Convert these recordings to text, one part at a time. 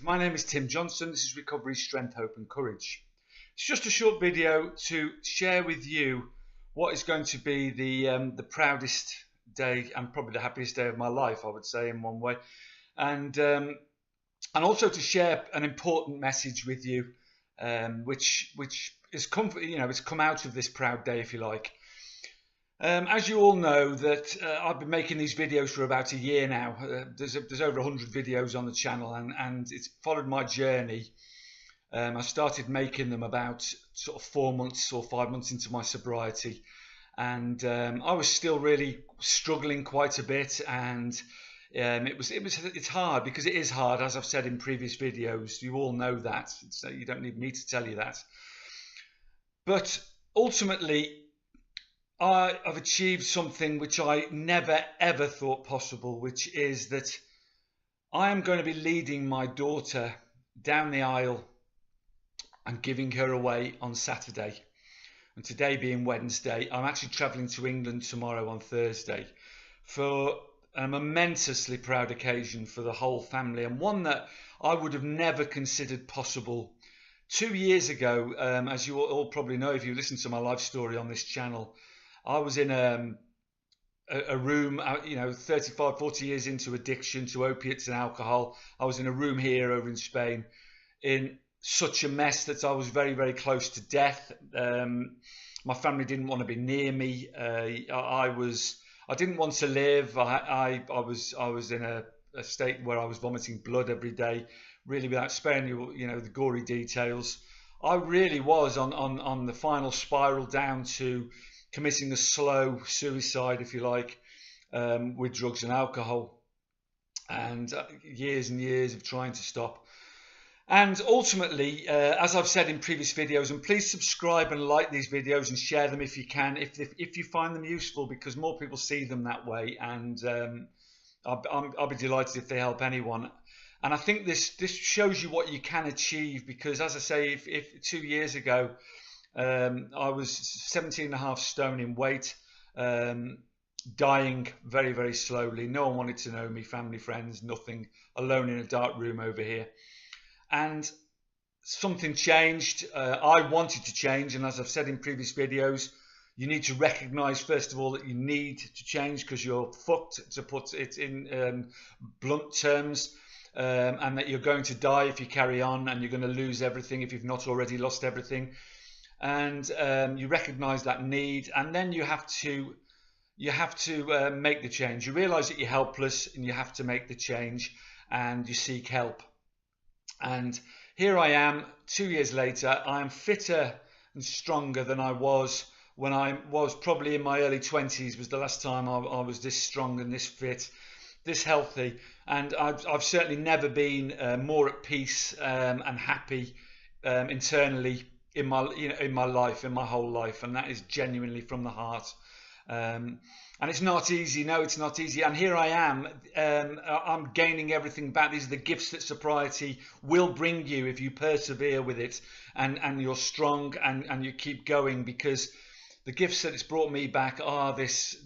My name is Tim Johnson. This is Recovery, Strength, Hope and Courage. It's just a short video to share with you what is going to be the proudest day and probably the happiest day of my life, I would say, in one way, and also to share an important message with you, which is it's come out of this proud day, if you like. As you all know, that I've been making these videos for about a year now. There's over 100 videos on the channel, and it's followed my journey. I started making them about sort of 4 months or 5 months into my sobriety, and I was still really struggling quite a bit, and it's hard, because it is hard, as I've said in previous videos. You all know that, so you don't need me to tell you that. But ultimately, I've achieved something which I never ever thought possible, which is that I am going to be leading my daughter down the aisle and giving her away on Saturday. And today being Wednesday, I'm actually travelling to England tomorrow on Thursday for an immensely proud occasion for the whole family, and one that I would have never considered possible 2 years ago. As you all probably know if you listen to my life story on this channel, I was in a room, 35, 40 years into addiction to opiates and alcohol. I was in a room here over in Spain in such a mess that I was very, very close to death. My family didn't want to be near me. I didn't want to live. I was in a state where I was vomiting blood every day, really, without sparing you, the gory details. I really was on the final spiral down to committing a slow suicide, if you like, with drugs and alcohol, and years and years of trying to stop. And ultimately, as I've said in previous videos, and please subscribe and like these videos and share them if you can, if you find them useful, because more people see them that way, and I'll be delighted if they help anyone. And I think this shows you what you can achieve, because, as I say, if 2 years ago, I was 17.5 stone in weight, dying very, very slowly. No one wanted to know me, family, friends, nothing, alone in a dark room over here. And something changed. I wanted to change, and as I've said in previous videos, you need to recognize, first of all, that you need to change because you're fucked, to put it in blunt terms, and that you're going to die if you carry on, and you're going to lose everything if you've not already lost everything. And you recognize that need, and then you have to make the change. You realize that you're helpless, and you have to make the change, and you seek help. And here I am 2 years later. I am fitter and stronger than I was when I was probably in my early 20s. Was the last time I was this strong and this fit, this healthy. And I've certainly never been more at peace and happy internally in my life, in my whole life, and that is genuinely from the heart. And it's not easy. No, it's not easy. And here I am. I'm gaining everything back. These are the gifts that sobriety will bring you if you persevere with it, and you're strong, and you keep going, because the gifts that it's brought me back are this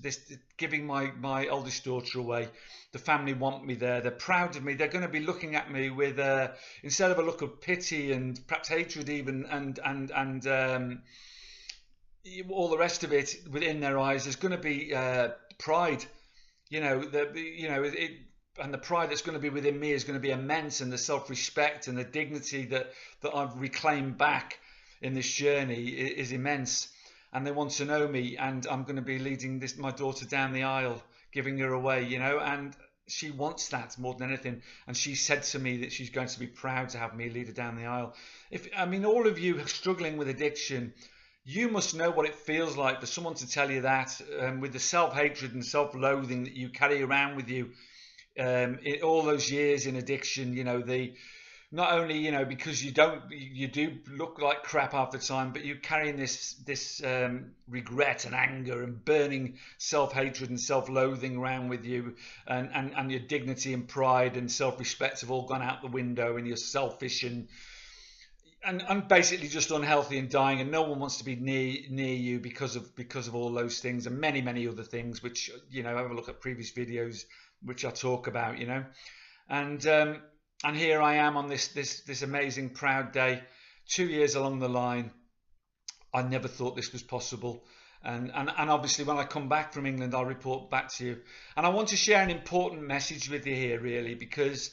giving my oldest daughter away. The family want me there. They're proud of me. They're going to be looking at me with instead of a look of pity and perhaps hatred even, and all the rest of it within their eyes. There's going to be pride, and the pride that's going to be within me is going to be immense, and the self-respect and the dignity that I've reclaimed back in this journey is immense. And they want to know me, and I'm going to be leading my daughter down the aisle, giving her away, and she wants that more than anything. And she said to me that she's going to be proud to have me lead her down the aisle. All of you struggling with addiction, you must know what it feels like for someone to tell you that, with the self-hatred and self-loathing that you carry around with you in all those years in addiction. Not only, because you do look like crap half the time, but you're carrying this regret and anger and burning self-hatred and self-loathing around with you, and your dignity and pride and self-respect have all gone out the window, and you're selfish and basically just unhealthy and dying, and no one wants to be near you because of all those things and many other things, which have a look at previous videos which I talk about, and And here I am on this amazing proud day, 2 years along the line. I never thought this was possible. And obviously when I come back from England, I'll report back to you. And I want to share an important message with you here, really, because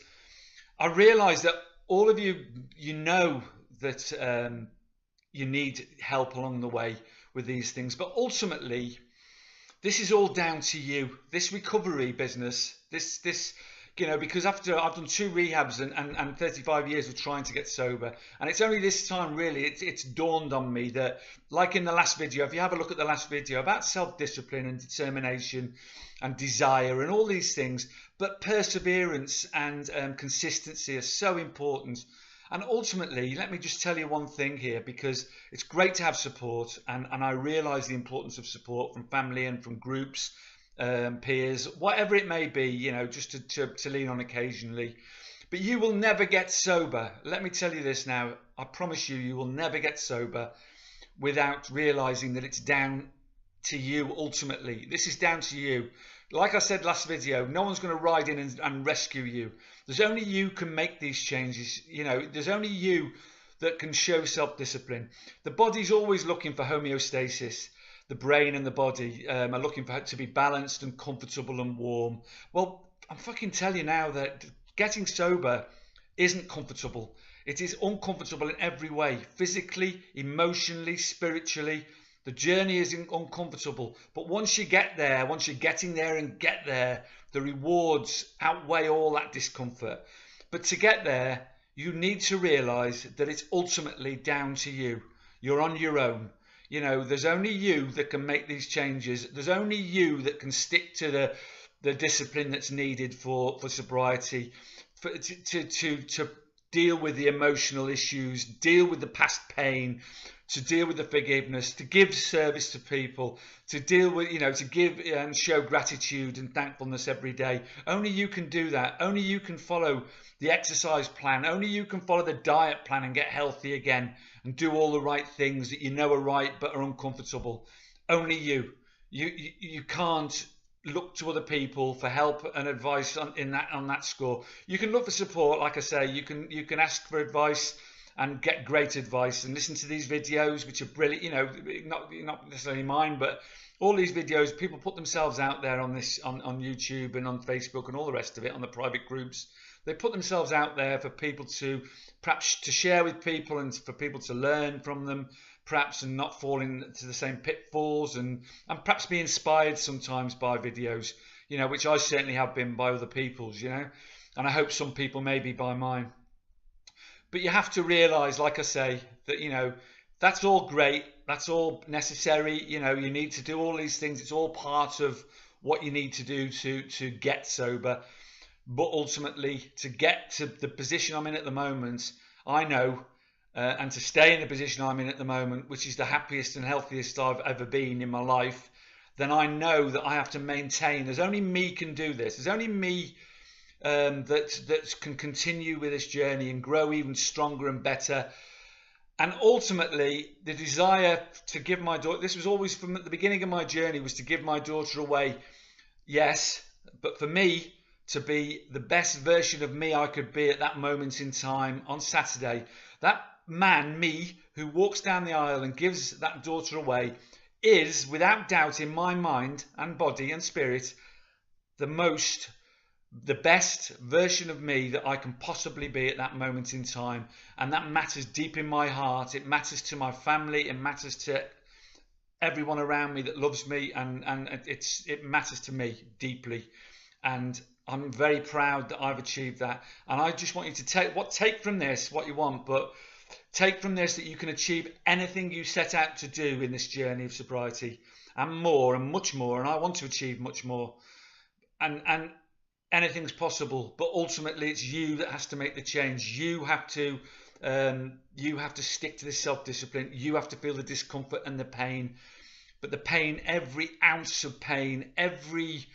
I realise that all of you, you know that you need help along the way with these things. But ultimately, this is all down to you. This recovery business, this you know, because after I've done 2 rehabs and 35 years of trying to get sober, and it's only this time really it's dawned on me that, like in the last video, if you have a look at the last video about self-discipline and determination and desire and all these things, but perseverance and consistency are so important. And ultimately, let me just tell you one thing here, because it's great to have support, and I realise the importance of support from family and from groups, peers, whatever it may be, you know, just to lean on occasionally. But you will never get sober. Let me tell you this now. I promise you, you will never get sober without realising that it's down to you ultimately. This is down to you. Like I said last video, no one's going to ride in and rescue you. There's only you can make these changes. You know, there's only you that can show self-discipline. The body's always looking for homeostasis. The brain and the body are looking for it to be balanced and comfortable and warm. Well, I'm fucking telling you now that getting sober isn't comfortable. It is uncomfortable in every way, physically, emotionally, spiritually. The journey is uncomfortable. But once you get there, once you're getting there and get there, the rewards outweigh all that discomfort. But to get there, you need to realise that it's ultimately down to you. You're on your own. You know, there's only you that can make these changes. There's only you that can stick to the discipline that's needed for sobriety, to deal with the emotional issues, deal with the past pain, to deal with the forgiveness, to give service to people, to deal with, you know, to give and show gratitude and thankfulness every day. Only you can do that. Only you can follow the exercise plan. Only you can follow the diet plan and get healthy again and do all the right things that you know are right but are uncomfortable. Only you. You can't look to other people for help and advice on that score. You can look for support, like I say. You can ask for advice and get great advice and listen to these videos, which are brilliant. You know, not necessarily mine, but all these videos, people put themselves out there on YouTube and on Facebook and all the rest of it, on the private groups. They put themselves out there for people to perhaps to share with people and for people to learn from them, perhaps, and not fall into the same pitfalls, and perhaps be inspired sometimes by videos, you know, which I certainly have been by other people's, you know, and I hope some people may be by mine. But you have to realise, like I say, that, you know, that's all great, that's all necessary, you know, you need to do all these things, it's all part of what you need to do to get sober. But ultimately, to get to the position I'm in at the moment, I know, and to stay in the position I'm in at the moment, which is the happiest and healthiest I've ever been in my life, then I know that I have to maintain. There's only me can do this. There's only me that can continue with this journey and grow even stronger and better. And ultimately, the desire to give my daughter, this was always from the beginning of my journey, was to give my daughter away. Yes, but for me, to be the best version of me I could be at that moment in time on Saturday. That man, me, who walks down the aisle and gives that daughter away, is, without doubt, in my mind and body and spirit, the best version of me that I can possibly be at that moment in time. And that matters deep in my heart. It matters to my family. It matters to everyone around me that loves me, and it matters to me deeply. And I'm very proud that I've achieved that. And I just want you to take from this what you want, but take from this that you can achieve anything you set out to do in this journey of sobriety, and more and much more. And I want to achieve much more. And anything's possible, but ultimately it's you that has to make the change. You have to stick to this self-discipline. You have to feel the discomfort and the pain. But the pain, every ounce of pain, every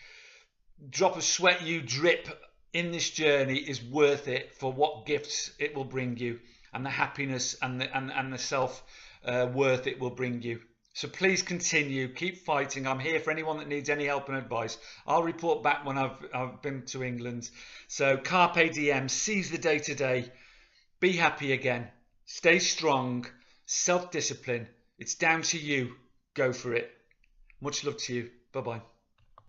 drop of sweat you drip in this journey is worth it for what gifts it will bring you, and the happiness and the self worth it will bring you. So please continue, keep fighting. I'm here for anyone that needs any help and advice. I'll report back when I've been to England. So Carpe Diem, seize the day today. Be happy again. Stay strong. Self-discipline. It's down to you. Go for it. Much love to you. Bye-bye.